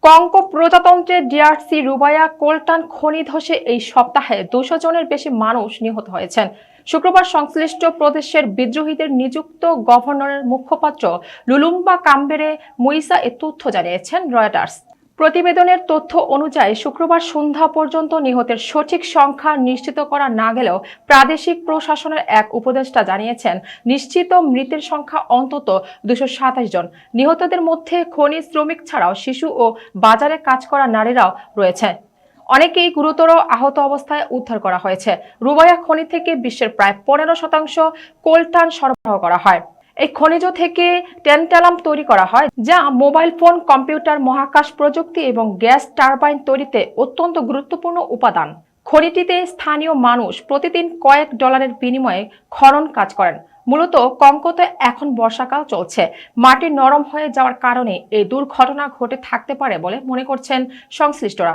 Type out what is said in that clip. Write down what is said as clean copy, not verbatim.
কঙ্কো প্রজাতন্ত্রের ডিআরসি রুবাইয়া কোলটান খনি ধসে এই সপ্তাহে 200 জনের বেশি মানুষ নিহত হয়েছেন। শুক্রবার সংশ্লিষ্ট প্রদেশের বিদ্রোহীদের নিযুক্ত গভর্নরের মুখপাত্র লুলুম্বা কাম্বেরে মুইসা এ তথ্য জানিয়েছেন রয়টার্স। প্রতিবেদনের তথ্য অনুযায়ী শুক্রবার সন্ধ্যা পর্যন্ত নিহতের সঠিক সংখ্যা নিশ্চিত করা না গেলেও প্রাদেশিক প্রশাসনের এক উপদেষ্টা জানিয়েছেন নিশ্চিত মৃতের সংখ্যা অন্তত 227 জন। নিহতদের মধ্যে খনি শ্রমিক ছাড়াও শিশু ও বাজারে কাজ করা নারীরাও রয়েছে। অনেকেই গুরুতর আহত অবস্থায় উদ্ধার করা হয়েছে। রুবাইয়া খনি থেকে বিশ্বের প্রায় 15% কোলটান সরবরাহ করা হয়। এই খনিজ থেকে ট্যান্টালাম তৈরি করা হয়, যা মোবাইল ফোন, কম্পিউটার, মহাকাশ প্রযুক্তি এবং গ্যাস টারবাইন তৈরিতে অত্যন্ত গুরুত্বপূর্ণ উপাদান। খনিটিতে স্থানীয় মানুষ প্রতিদিন কয়েক ডলারের বিনিময়ে খনন কাজ করেন। মূলত কঙ্কোতে এখন বর্ষাকাল চলছে। মাটি নরম হয়ে যাওয়ার কারণে এই দুর্ঘটনা ঘটে থাকতে পারে বলে মনে করছেন সংশ্লিষ্টরা।